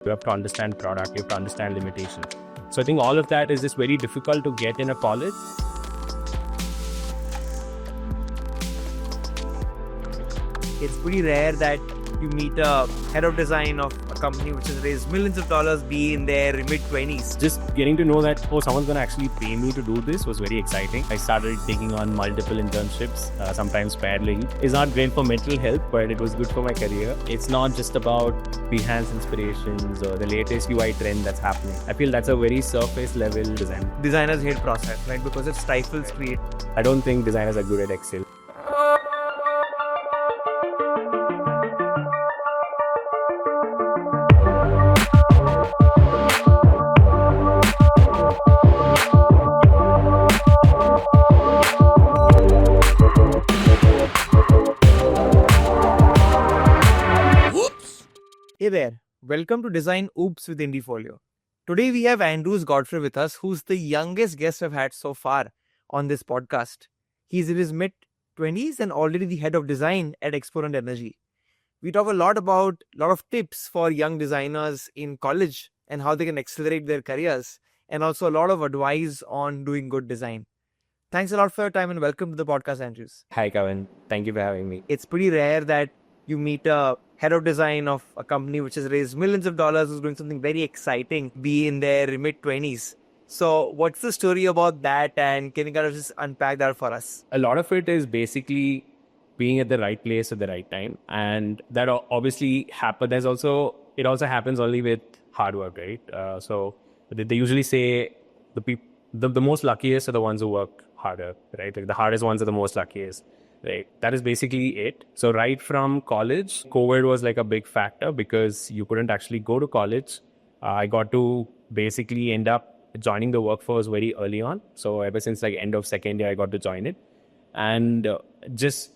You have to understand product, you have to understand limitation. So I think all of that is just very difficult to get in a college. It's pretty rare that you meet a head of design of a company which has raised millions of dollars, be in their mid-20s. Just getting to know that, someone's going to actually pay me to do this was very exciting. I started taking on multiple internships, sometimes paralleling. It's not great for mental health, but it was good for my career. It's not just about Behance inspirations or the latest UI trend that's happening. I feel that's a very surface level design. Designers hate process, right? Because it stifles creativity. I don't think designers are good at Excel. Hey there, welcome to DesignOops with IndieFolio. Today we have Andrews Godfray with us, who's the youngest guest I've had so far on this podcast. He's in his mid-20s and already the head of design at Exponent Energy. We talk a lot about a lot of tips for young designers in college and how they can accelerate their careers, and also a lot of advice on doing good design. Thanks a lot for your time and welcome to the podcast, Andrews. Hi, Kavan. Thank you for having me. It's pretty rare that you meet a head of design of a company which has raised millions of dollars, who's doing something very exciting, be in their mid-20s. So what's the story about that, and can you kind of just unpack that for us? A lot of it is basically being at the right place at the right time. And that obviously happens. It also happens only with hard work, right? So they usually say the most luckiest are the ones who work harder, right? Like the hardest ones are the most luckiest. Right. That is basically it. So right from college, COVID was like a big factor because you couldn't actually go to college. I got to basically end up joining the workforce very early on. So ever since like end of second year, I got to join it. And just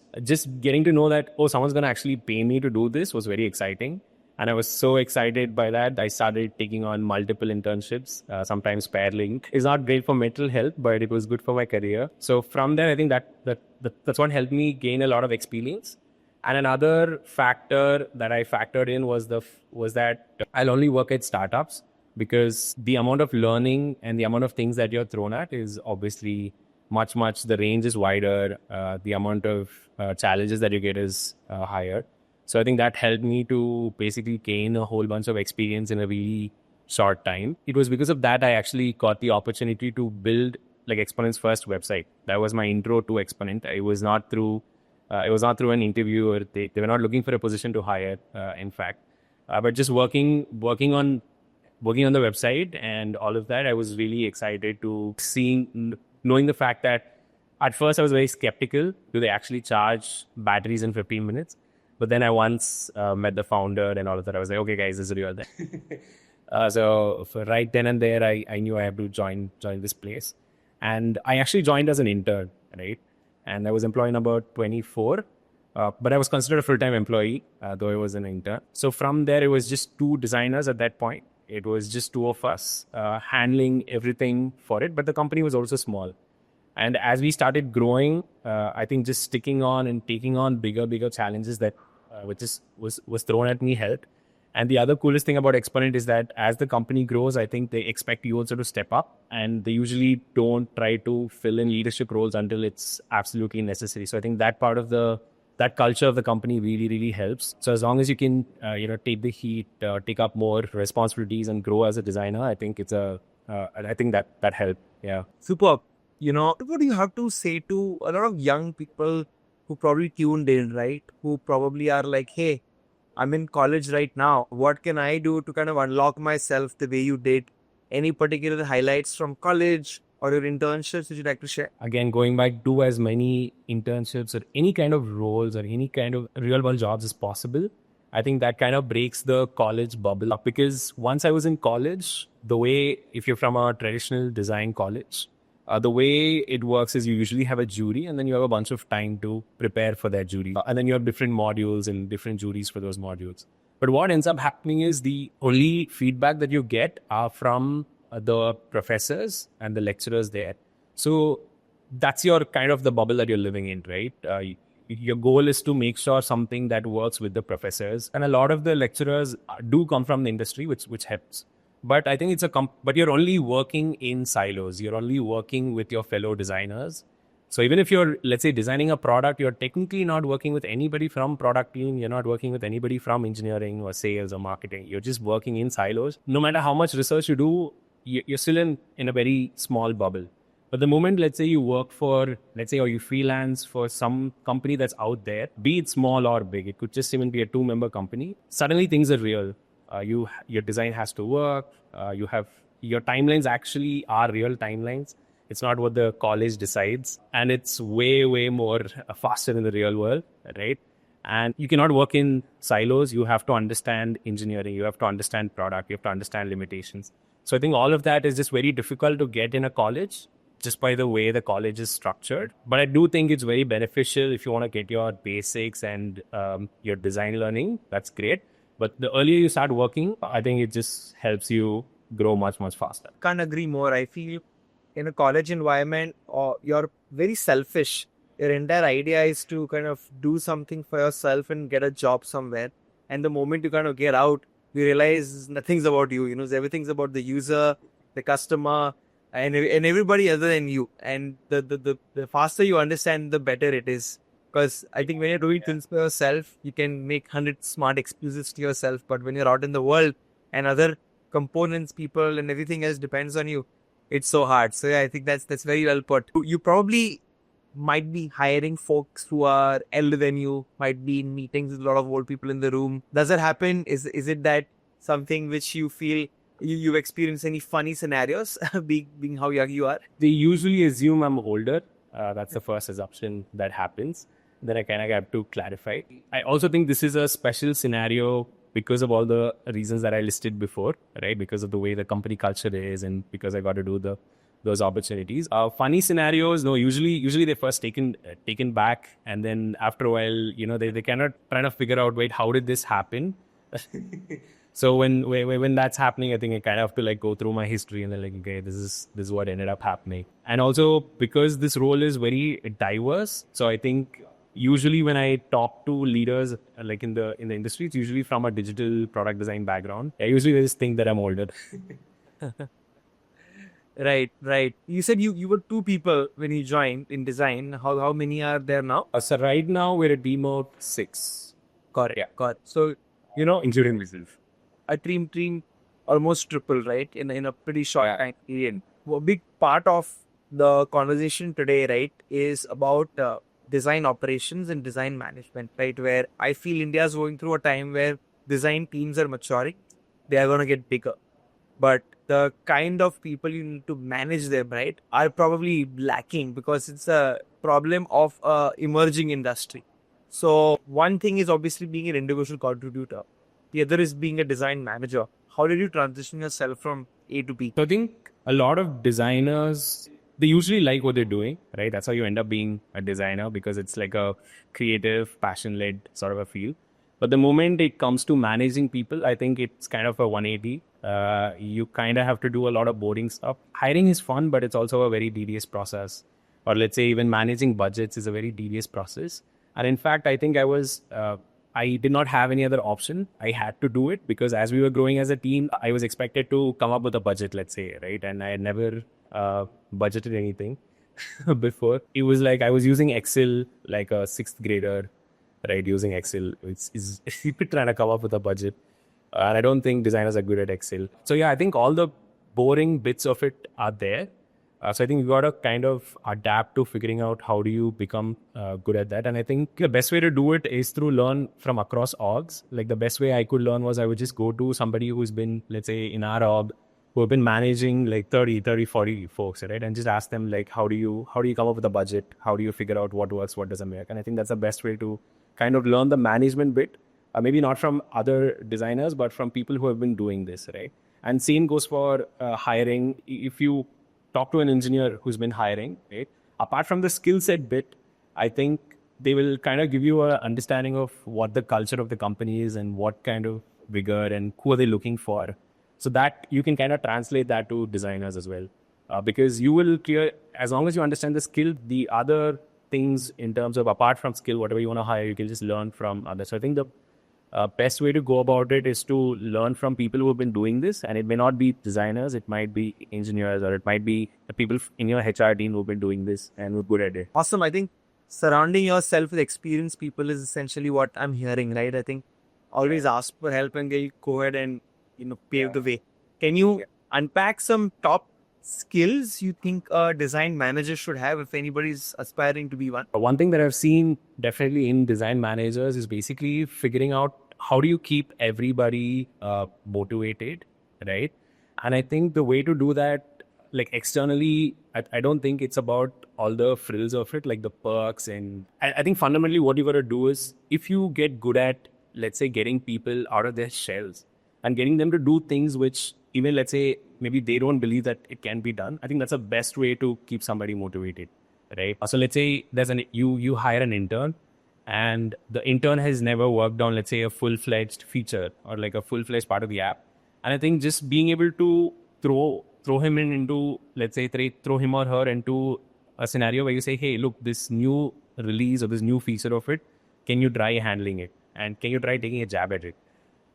getting to know that, someone's going to actually pay me to do this was very exciting. And I was so excited by that. I started taking on multiple internships, sometimes paralleling. It's not great for mental health, but it was good for my career. So from there, I think that's what helped me gain a lot of experience. And another factor that I factored in was that I'll only work at startups because the amount of learning and the amount of things that you're thrown at is obviously much, the range is wider. The amount of challenges that you get is higher. So I think that helped me to basically gain a whole bunch of experience in a really short time. It was because of that I actually got the opportunity to build like Exponent's first website. That was my intro to Exponent. It was not through an interview, or they were not looking for a position to hire. In fact, but just working on the website and all of that, I was really excited to knowing the fact that at first I was very skeptical. Do they actually charge batteries in 15 minutes? But then I once met the founder and all of that. I was like, okay, guys, this is real thing. So for right then and there, I knew I had to join this place. And I actually joined as an intern, right? And I was employee number 24. But I was considered a full-time employee, though I was an intern. So from there, it was just two designers at that point. It was just two of us handling everything for it. But the company was also small. And as we started growing, I think just sticking on and taking on bigger challenges that which was thrown at me helped. And the other coolest thing about Exponent is that as the company grows, I think they expect you also to step up, and they usually don't try to fill in leadership roles until it's absolutely necessary. So I think that part of that culture of the company really helps. So as long as you can, take the heat, take up more responsibilities and grow as a designer, I think I think that helped. Yeah. Superb. What do you have to say to a lot of young people who probably tuned in, right? Who probably are like, hey, I'm in college right now. What can I do to kind of unlock myself the way you did? Any particular highlights from college or your internships that you'd like to share? Again, going back, do as many internships or any kind of roles or any kind of real world jobs as possible. I think that kind of breaks the college bubble up, because once I was in college, if you're from a traditional design college, the way it works is you usually have a jury, and then you have a bunch of time to prepare for that jury. And then you have different modules and different juries for those modules. But what ends up happening is the only feedback that you get are from the professors and the lecturers there. So that's your kind of the bubble that you're living in, right? your goal is to make sure something that works with the professors. And a lot of the lecturers do come from the industry, which helps. But I think but you're only working in silos. You're only working with your fellow designers. So even if you're, let's say, designing a product, you're technically not working with anybody from product team. You're not working with anybody from engineering or sales or marketing. You're just working in silos. No matter how much research you do, you're still in a very small bubble. But the moment, let's say, you work for, let's say, or you freelance for some company that's out there, be it small or big, it could just even be a 2-member company, suddenly things are real. Your design has to work. Your timelines actually are real timelines. It's not what the college decides. And it's way, way more faster in the real world, right? And you cannot work in silos. You have to understand engineering. You have to understand product. You have to understand limitations. So I think all of that is just very difficult to get in a college just by the way the college is structured. But I do think it's very beneficial if you want to get your basics and your design learning. That's great. But the earlier you start working, I think it just helps you grow much, much faster. Can't agree more. I feel in a college environment, you're very selfish. Your entire idea is to kind of do something for yourself and get a job somewhere. And the moment you kind of get out, you realize nothing's about you. Everything's about the user, the customer, and everybody other than you. And the faster you understand, the better it is. Because I think when you're doing things for yourself, you can make 100 smart excuses to yourself. But when you're out in the world and other components, people, and everything else depends on you, it's so hard. So yeah, I think that's very well put. You probably might be hiring folks who are elder than you, might be in meetings with a lot of old people in the room. Does that happen? Is it that something which you feel you've experienced any funny scenarios being how young you are? They usually assume I'm older. That's the first assumption that happens. Then I kind of have to clarify. I also think this is a special scenario because of all the reasons that I listed before, right? Because of the way the company culture is and because I got to do those opportunities. Funny scenarios, no, usually they first taken back, and then after a while, they cannot try to figure out, wait, how did this happen? So when that's happening, I think I kind of have to like go through my history and then like, okay, this is what ended up happening. And also because this role is very diverse, so I think usually when I talk to leaders like in the industry, it's usually from a digital product design background. I usually just think that I'm older. Right. You said you were 2 people when you joined in design. How many are there now? So right now we're a team of 6. Correct. Yeah. Correct. So, including myself. A team almost triple, right? In a pretty short time period. A big part of the conversation today, right, is about design operations and design management, right? Where I feel India is going through a time where design teams are maturing. They are going to get bigger. But the kind of people you need to manage them, right, are probably lacking because it's a problem of emerging industry. So one thing is obviously being an individual contributor. The other is being a design manager. How did you transition yourself from A to B? So I think a lot of designers, they usually like what they're doing, right? That's how you end up being a designer, because it's like a creative, passion-led sort of a field. But the moment it comes to managing people, I think it's kind of a 180. You kind of have to do a lot of boring stuff. Hiring is fun, but it's also a very tedious process. Or let's say even managing budgets is a very tedious process. And in fact, I think I did not have any other option. I had to do it because as we were growing as a team, I was expected to come up with a budget, let's say, right? And I had never budgeted anything before. It was like I was using Excel like a 6th grader, right? Using Excel. It's trying to come up with a budget. And I don't think designers are good at Excel. So yeah, I think all the boring bits of it are there. So I think you got to kind of adapt to figuring out how do you become good at that. And I think the best way to do it is through learn from across orgs. Like the best way I could learn was I would just go to somebody who's been, let's say in our org, who have been managing like 30, 40 folks, right? And just ask them like, how do you come up with a budget? How do you figure out what works, what doesn't work? And I think that's the best way to kind of learn the management bit. Maybe not from other designers, but from people who have been doing this, right? And same goes for hiring. If you talk to an engineer who's been hiring, right? Apart from the skill set bit, I think they will kind of give you an understanding of what the culture of the company is and what kind of vigor and who are they looking for. So that you can kind of translate that to designers as well. Because you will clear, as long as you understand the skill, the other things in terms of apart from skill, whatever you want to hire, you can just learn from others. So I think the best way to go about it is to learn from people who have been doing this, and it may not be designers, it might be engineers, or it might be the people in your HR team who've been doing this and who are good at it. Awesome. I think surrounding yourself with experienced people is essentially what I'm hearing, right? I think always ask for help and they'll go ahead and pave the way. Can you unpack some top skills you think a design manager should have if anybody's aspiring to be one? One thing that I've seen definitely in design managers is basically figuring out how do you keep everybody motivated, right? And I think the way to do that, like externally, I don't think it's about all the frills of it, like the perks. And I think fundamentally what you got to do is, if you get good at, let's say, getting people out of their shells and getting them to do things which even, let's say, maybe they don't believe that it can be done, I think that's the best way to keep somebody motivated, right? So let's say you hire an intern, and the intern has never worked on, let's say, a full-fledged feature or like a full-fledged part of the app. And I think just being able to throw him into, let's say, throw him or her into a scenario where you say, hey, look, this new release or this new feature of it, can you try handling it? And can you try taking a jab at it?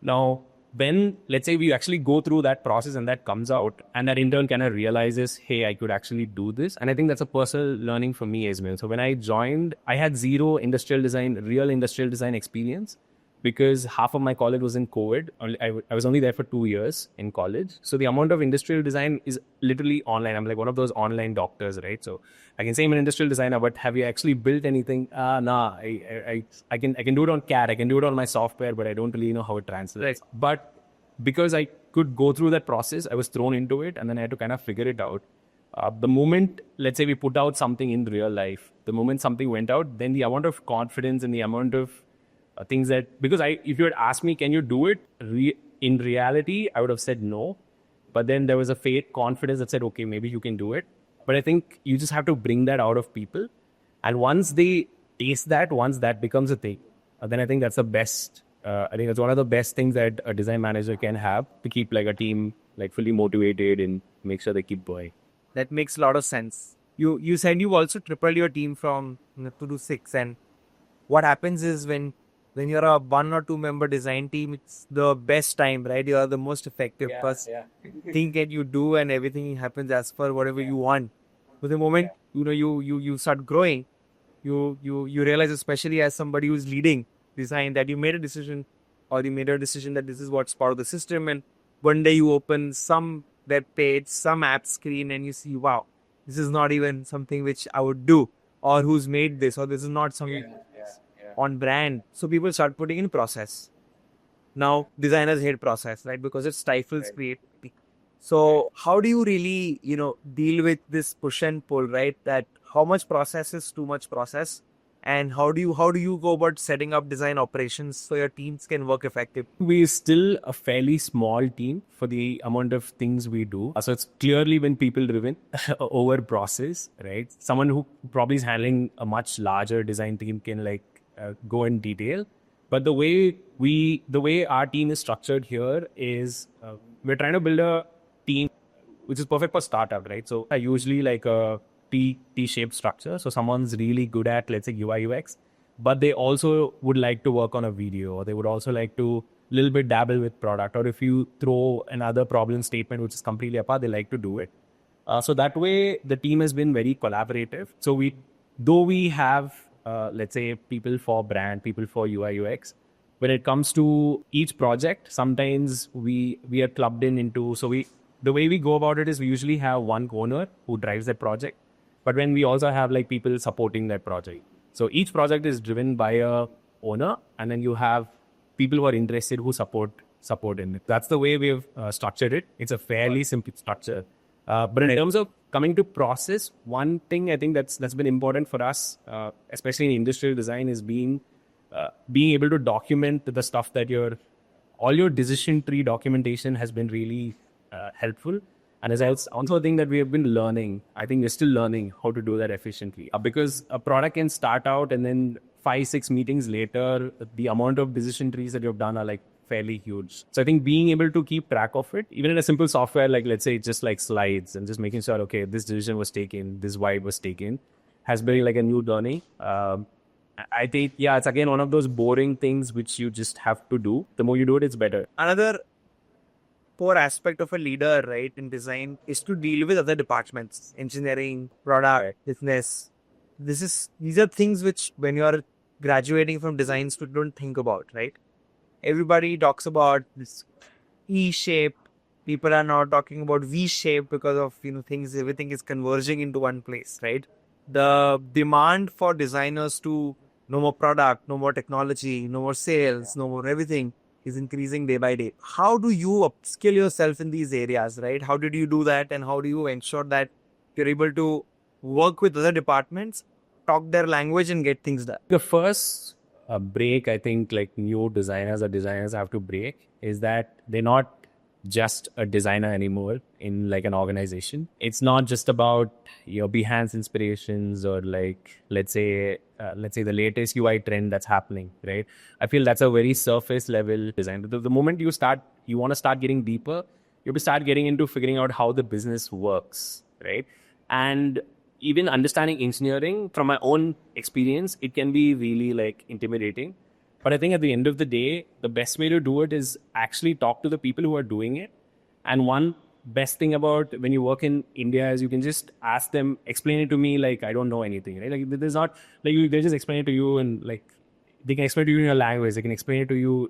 Now, when, let's say, we actually go through that process and that comes out, and that intern kind of realizes, hey, I could actually do this. And I think that's a personal learning for me as well. So when I joined, I had zero real industrial design experience, because half of my college was in COVID. I was only there for 2 years in college. So the amount of industrial design is literally online. I'm like one of those online doctors, right? So I can say I'm an industrial designer, but have you actually built anything? Nah, I can do it on CAD. I can do it on my software, but I don't really know how it translates. Right. But because I could go through that process, I was thrown into it, and then I had to kind of figure it out. The moment, let's say, we put out something in real life, the moment something went out, then the amount of confidence and the amount of things that, because if you had asked me, can you do it? In reality, I would have said no. But then there was a fake confidence that said, okay, maybe you can do it. But I think you just have to bring that out of people. And once they taste that, once that becomes a thing, then I think that's the best. I think that's one of the best things that a design manager can have to keep like a team like fully motivated and make sure they keep going. That makes a lot of sense. You said you also tripled your team from 2 to 6. And what happens is when you're a 1 or 2 member design team, it's the best time, right? You are the most effective because think that you do and everything happens as per whatever you want. But the moment you start growing, you realize, especially as somebody who's leading design, that you made a decision that this is what's part of the system, and one day you open some web page, some app screen, and you see, wow, this is not even something which I would do, or who's made this, or this is not something on brand. So people start putting in process. Now designers hate process, right? Because it stifles creativity. So how do you really, deal with this push and pull, right? That how much process is too much process, and how do you go about setting up design operations so your teams can work effectively? We're still a fairly small team for the amount of things we do. So it's clearly been people driven over process, right? Someone who probably is handling a much larger design team can go in detail. But the way our team is structured here is we're trying to build a team which is perfect for startup, right? So I usually like a T-shaped structure. So someone's really good at, let's say, UI UX, but they also would like to work on a video, or they would also like to little bit dabble with product, or if you throw another problem statement which is completely apart, they like to do it. So that way the team has been very collaborative. So we have let's say people for brand, people for UI UX, when it comes to each project, sometimes we are clubbed into, the way we go about it is we usually have one owner who drives that project, but when we also have like people supporting that project. So each project is driven by a owner, and then you have people who are interested who support in it. That's the way we've structured it. It's a fairly simple structure. But in terms of coming to process, one thing I think that's been important for us, especially in industrial design, is being able to document the stuff that all your decision tree documentation has been really helpful. And as I also think that we have been learning, I think we're still learning how to do that efficiently, because a product can start out and then 5-6 meetings later, the amount of decision trees that you've done are like fairly huge. So I think being able to keep track of it, even in a simple software, like let's say just like slides, and just making sure, okay, this decision was taken, this why it was taken, has been like a new journey. I think, yeah, it's again one of those boring things which you just have to do. The more you do it, it's better. Another core aspect of a leader, right, in design is to deal with other departments, engineering, product, business. These are things which when you are graduating from design school, you don't think about, right? Everybody talks about this E shape. People are now talking about V shape because of things. Everything is converging into one place, right? The demand for designers to know more product, know more technology, know more sales, know more everything is increasing day by day. How do you upskill yourself in these areas, right? How did you do that, and how do you ensure that you're able to work with other departments, talk their language, and get things done? The first break, I think, like new designers or designers have to break is that they're not just a designer anymore in like an organization. It's not just about your Behance inspirations or like let's say the latest UI trend that's happening, right? I feel that's a very surface level design. The moment you want to start getting deeper, you have to start getting into figuring out how the business works, right? And even understanding engineering from my own experience, it can be really like intimidating. But I think at the end of the day, the best way to do it is actually talk to the people who are doing it. And one best thing about when you work in India is you can just ask them, explain it to me like I don't know anything, right? Like there's not like they just explain it to you and like they can explain it to you in your language. They can explain it to you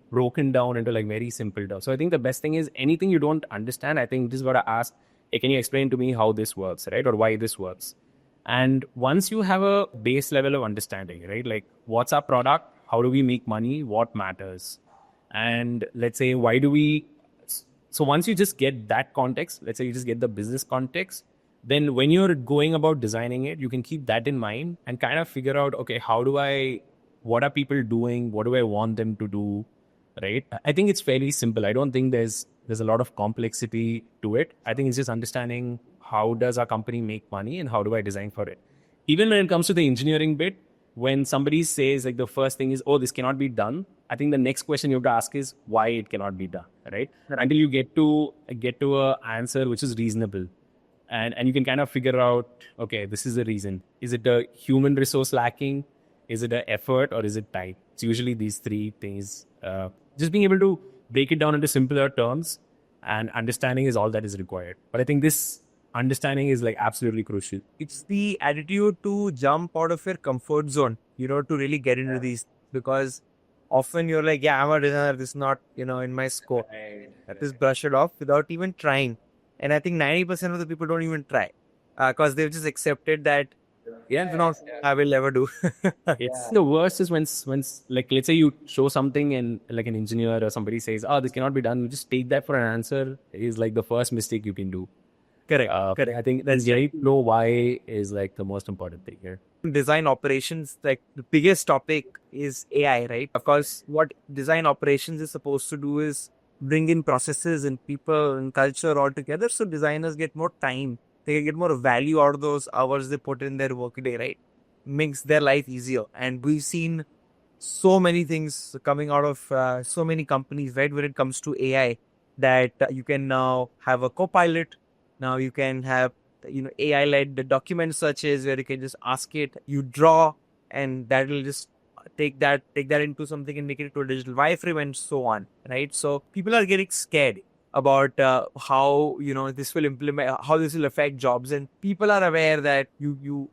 broken down into like very simple terms. So I think the best thing is anything you don't understand, I think just got to ask, hey, can you explain to me how this works, right? Or why this works? And once you have a base level of understanding, right? Like what's our product? How do we make money? What matters? And let's say, why do we? So once you just get that context, let's say you just get the business context, then when you're going about designing it, you can keep that in mind and kind of figure out, okay, what are people doing? What do I want them to do? Right? I think it's fairly simple. I don't think there's a lot of complexity to it. I think it's just understanding how does our company make money and how do I design for it. Even when it comes to the engineering bit, when somebody says like the first thing is, oh, this cannot be done, I think the next question you have to ask is why it cannot be done, right? Until you get to a answer which is reasonable. And you can kind of figure out, okay, this is the reason. Is it a human resource lacking? Is it an effort or is it time? It's usually these three things. Just being able to break it down into simpler terms and understanding is all that is required. But I think this understanding is like absolutely crucial. It's the attitude to jump out of your comfort zone, to really get into these, because often you're like, yeah, I'm a designer, this is not, in my scope. Just brush it off without even trying. And I think 90% of the people don't even try because they've just accepted that, I will never do. The worst is when like, let's say you show something and like an engineer or somebody says, oh, this cannot be done. You just take that for an answer is like the first mistake you can do. Correct. I think that's right. Know why is like the most important thing here. Design operations, like the biggest topic is AI, right? Because what design operations is supposed to do is bring in processes and people and culture all together, so designers get more time. They can get more value out of those hours they put in their workday, right? Makes their life easier. And we've seen so many things coming out of so many companies, right? When it comes to AI, that you can now have a co-pilot. Now you can have, AI-led document searches where you can just ask it, you draw, and that will just take that into something and make it into a digital wireframe and so on, right? So people are getting scared about how this will affect jobs, and people are aware that you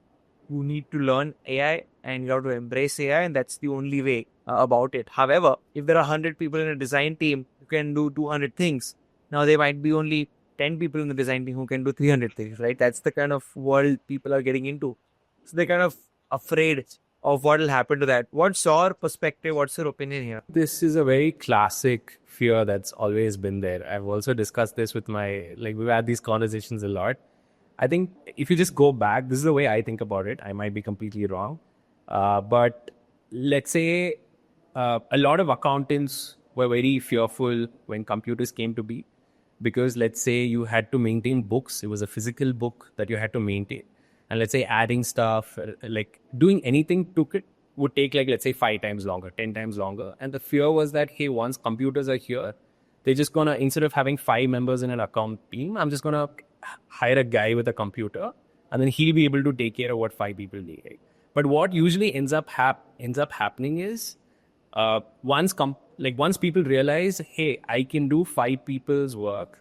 need to learn AI and you have to embrace AI, and that's the only way about it. However, if there are 100 people in a design team who can do 200 things, now there might be only 10 people in the design team who can do 300 things, right? That's the kind of world people are getting into. So they're kind of afraid of what will happen to that. What's your perspective? What's your opinion here? This is a very classic fear that's always been there. I've also discussed this with we've had these conversations a lot. I think if you just go back, this is the way I think about it. I might be completely wrong. But let's say a lot of accountants were very fearful when computers came to be, because let's say you had to maintain books. It was a physical book that you had to maintain. And let's say adding stuff, like doing anything would take like, let's say 5 times longer, 10 times longer. And the fear was that, hey, once computers are here, they're just instead of having 5 members in an account team, I'm just going to hire a guy with a computer and then he'll be able to take care of what 5 people need. Right? But what usually ends up happening is once people realize, hey, I can do 5 people's work.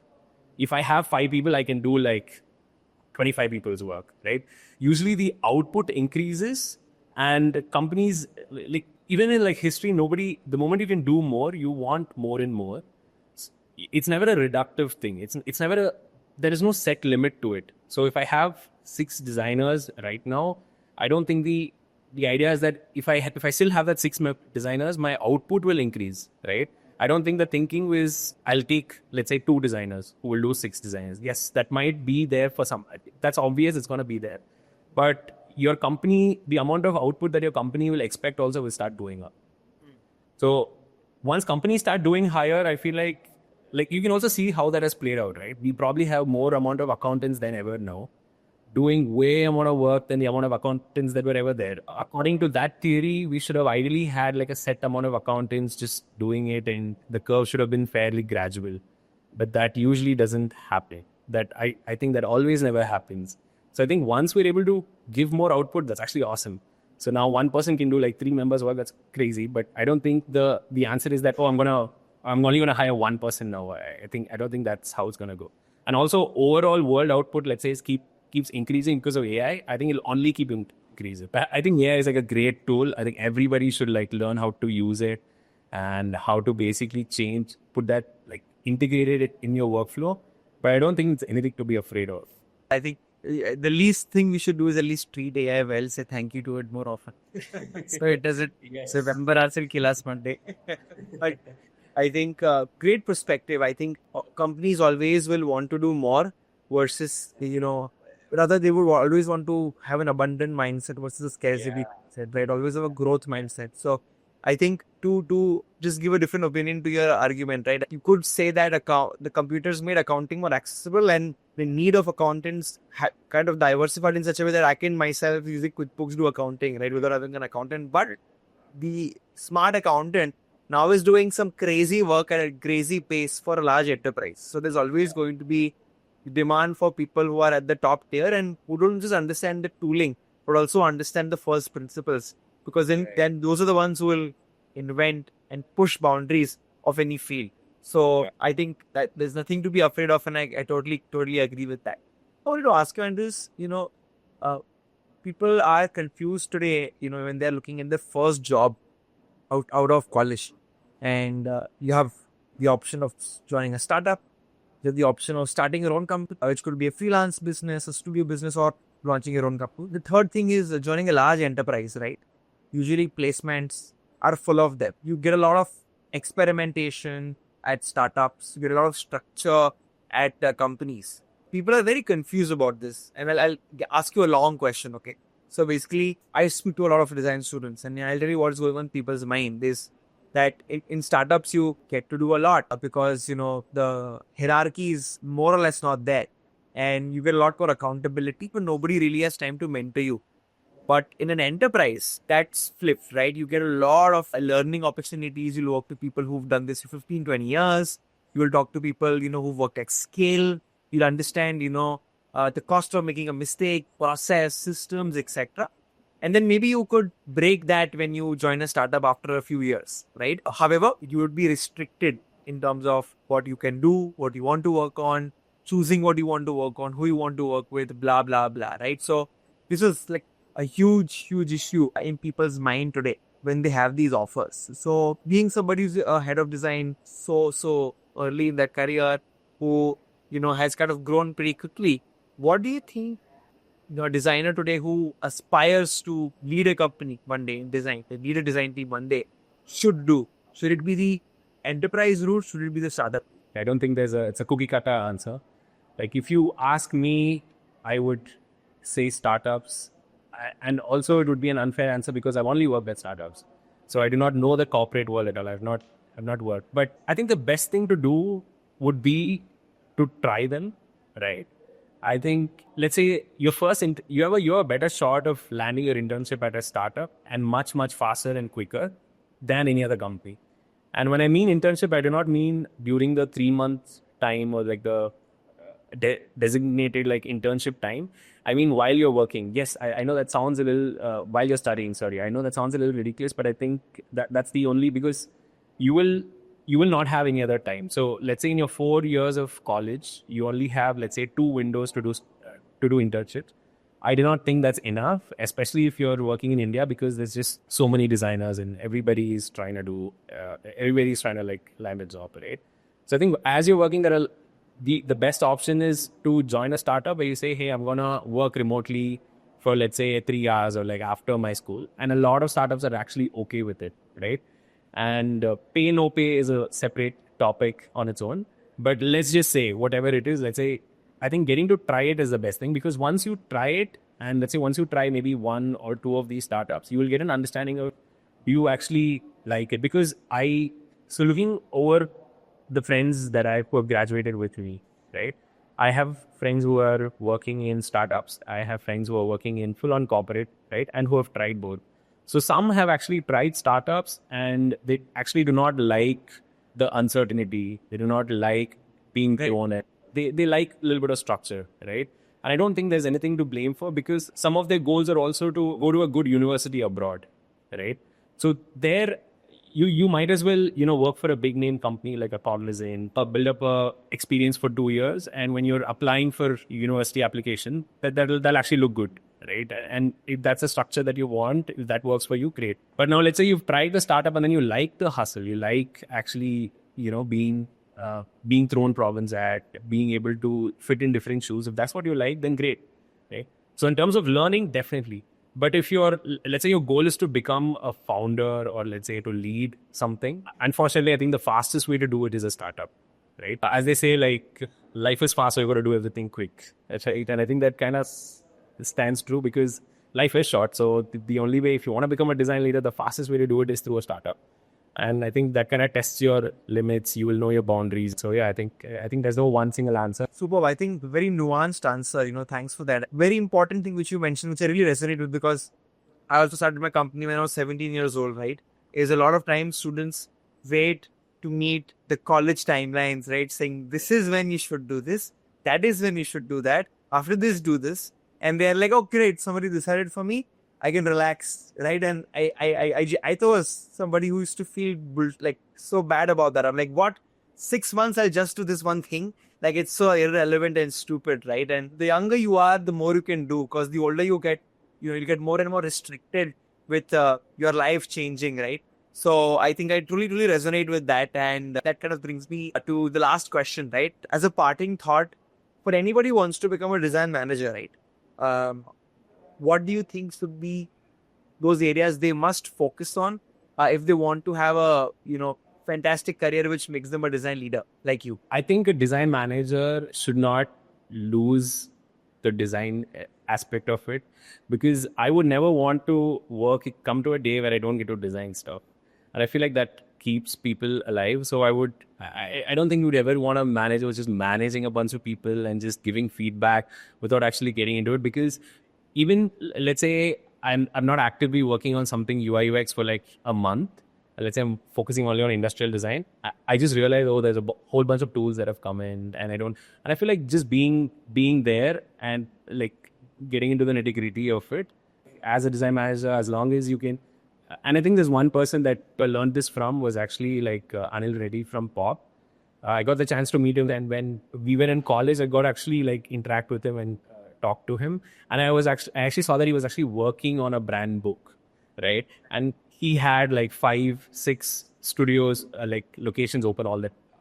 If I have 5 people, I can do like 25 people's work, right? Usually the output increases, and companies, like even in like history, the moment you can do more, you want more and more. It's never a reductive thing. It's never there is no set limit to it. So if I have 6 designers right now, I don't think the idea is that if I still have that designers, my output will increase, right? I don't think the thinking is I'll take, let's say, 2 designers who will do 6 designers. Yes, that might be there for some. That's obvious. It's going to be there, but your company, the amount of output that your company will expect also will start going up. So once companies start doing higher, I feel like you can also see how that has played out, right? We probably have more amount of accountants than ever now, doing way amount of work than the amount of accountants that were ever there. According to that theory, we should have ideally had like a set amount of accountants just doing it, and the curve should have been fairly gradual. But that usually doesn't happen. I think that always never happens. So I think once we're able to give more output, that's actually awesome. So now one person can do like 3 members work. That's crazy. But I don't think the answer is that, I'm only gonna hire one person now. I don't think that's how it's gonna go. And also overall world output, let's say, keeps increasing because of AI. I think it'll only keep increasing. But I think AI is like a great tool. I think everybody should like learn how to use it and how to basically put that, like, integrated it in your workflow. But I don't think it's anything to be afraid of. I think the least thing we should do is at least treat AI well, say thank you to it more often. So it doesn't remember us and kill us Monday. But I think great perspective. I think companies always will want to do more versus, rather they would always want to have an abundant mindset versus a scarcity mindset, right? Always have a growth mindset. So I think to just give a different opinion to your argument, right? You could say that the computers made accounting more accessible, and the need of accountants kind of diversified in such a way that I can myself using QuickBooks do accounting, right, without having an accountant. But the smart accountant now is doing some crazy work at a crazy pace for a large enterprise. So there's always going to be demand for people who are at the top tier and who don't just understand the tooling, but also understand the first principles. Because then those are the ones who will invent and push boundaries of any field. So I think that there's nothing to be afraid of, and I totally agree with that. I wanted to ask you, Andrews, people are confused today, when they're looking at their first job out of college, and you have the option of joining a startup. You have the option of starting your own company, which could be a freelance business, a studio business, or launching your own company. The third thing is joining a large enterprise, right? Usually placements are full of them. You get a lot of experimentation at startups. You get a lot of structure at companies. People are very confused about this. And I'll ask you a long question, okay? So basically, I speak to a lot of design students, and I'll tell you what's going on in people's mind is that in startups, you get to do a lot because, the hierarchy is more or less not there. And you get a lot more accountability, but nobody really has time to mentor you. But in an enterprise, that's flipped, right? You get a lot of learning opportunities. You'll work with people who've done this for 15, 20 years. You will talk to people, who've worked at scale. You'll understand, the cost of making a mistake, process, systems, etc. And then maybe you could break that when you join a startup after a few years, right? However, you would be restricted in terms of what you can do, what you want to work on, choosing what you want to work on, who you want to work with, blah, blah, blah, right? So this is like a huge issue in people's mind today when they have these offers. So being somebody who's a head of design so early in that career, who, has kind of grown pretty quickly, what do you think a designer today who aspires to lead a company one day in design, lead a design team one day, should do? Should it be the enterprise route? Should it be the startup? I don't think it's a cookie cutter answer. Like, if you ask me, I would say startups. And also it would be an unfair answer because I've only worked at startups. So I do not know the corporate world at all. I've not worked. But I think the best thing to do would be to try them, right? I think, let's say you have a better shot of landing your internship at a startup and much faster and quicker than any other company. And when I mean internship, I do not mean during the 3 months time or like the designated like internship time. I mean, while you're working, yes, I know that sounds a little, while you're studying, sorry, I know that sounds a little ridiculous, but I think that's the only, because you will, you will not have any other time. So let's say in your 4 years of college, you only have, let's say, 2 windows to do internships. I do not think that's enough, especially if you're working in India, because there's just so many designers and everybody's trying to like land a job, right? So I think as you're working, the best option is to join a startup where you say, hey, I'm gonna work remotely for, let's say, 3 hours or like after my school. And a lot of startups are actually okay with it, right? And pay no pay is a separate topic on its own. But let's just say whatever it is, let's say, I think getting to try it is the best thing, because once you try it, and let's say once you try maybe 1 or 2 of these startups, you will get an understanding of, do you actually like it? Because so looking over the friends that who have graduated with me, right? I have friends who are working in startups. I have friends who are working in full-on corporate, right? And who have tried both. So some have actually tried startups and they actually do not like the uncertainty. They do not like being thrown at. They like a little bit of structure, right? And I don't think there's anything to blame for, because some of their goals are also to go to a good university abroad, right? So there, you might as well, work for a big name company like a Cognizant, build up a experience for 2 years, and when you're applying for university application, that'll actually look good, right? And if that's a structure that you want, if that works for you, great. But now let's say you've tried the startup and then you like the hustle, you like actually being thrown problems at, being able to fit in different shoes. If that's what you like, then great, right? So in terms of learning, definitely. But if let's say your goal is to become a founder, or let's say to lead something, unfortunately, I think the fastest way to do it is a startup, right? As they say, like, life is fast, so you got to do everything quick, right? And I think that kind of stands true, because life is short. So the only way, if you want to become a design leader, the fastest way to do it is through a startup. And I think that kind of tests your limits. You will know your boundaries. So yeah, I think there's no one single answer. Superb. I think very nuanced answer. Thanks for that. Very important thing which you mentioned, which I really resonate with, because I also started my company when I was 17 years old, right? Is a lot of times students wait to meet the college timelines, right? Saying this is when you should do this, that is when you should do that. After this, do this. And they're like, oh, great, somebody decided for me. I can relax, right? And I thought was somebody who used to feel like so bad about that. I'm like, what? 6 months I'll just do this one thing? Like, it's so irrelevant and stupid, right? And the younger you are, the more you can do, because the older you get, you get more and more restricted with your life changing, right? So I think I truly resonate with that. And that kind of brings me to the last question, right? As a parting thought, for anybody who wants to become a design manager, right? What do you think should be those areas they must focus on if they want to have a fantastic career which makes them a design leader like you? I think a design manager should not lose the design aspect of it, because I would never want to come to a day where I don't get to design stuff. And I feel like that keeps people alive. So I don't think you would ever want a manager who's just managing a bunch of people and just giving feedback without actually getting into it. Because even, let's say, I'm not actively working on something UI UX for like a month. Let's say I'm focusing only on industrial design. I just realized, oh, there's a whole bunch of tools that have come in, and I feel like just being there and like getting into the nitty-gritty of it as a design manager, as long as you can. And I think there's one person that I learned this from was actually like Anil Reddy from Pop. I got the chance to meet him, and when we were in college, I got actually like interact with him and talk to him. And I actually saw that he was actually working on a brand book, right? And he had like 5-6 studios, like locations open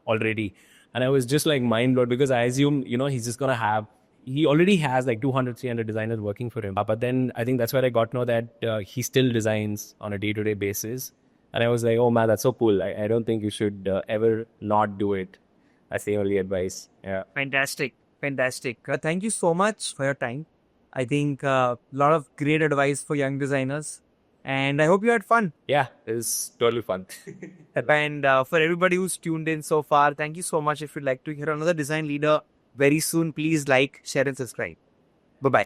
already. And I was just like mind blown, because I assume, he's just going to he already has like 200-300 designers working for him. But then I think that's where I got to know that he still designs on a day-to-day basis. And I was like, oh man, that's so cool. I don't think you should ever not do it. That's the only advice. Yeah. Fantastic. Thank you so much for your time. I think a lot of great advice for young designers. And I hope you had fun. Yeah, it was totally fun. And for everybody who's tuned in so far, thank you so much. If you'd like to hear another design leader very soon, please like, share, and subscribe. Bye-bye.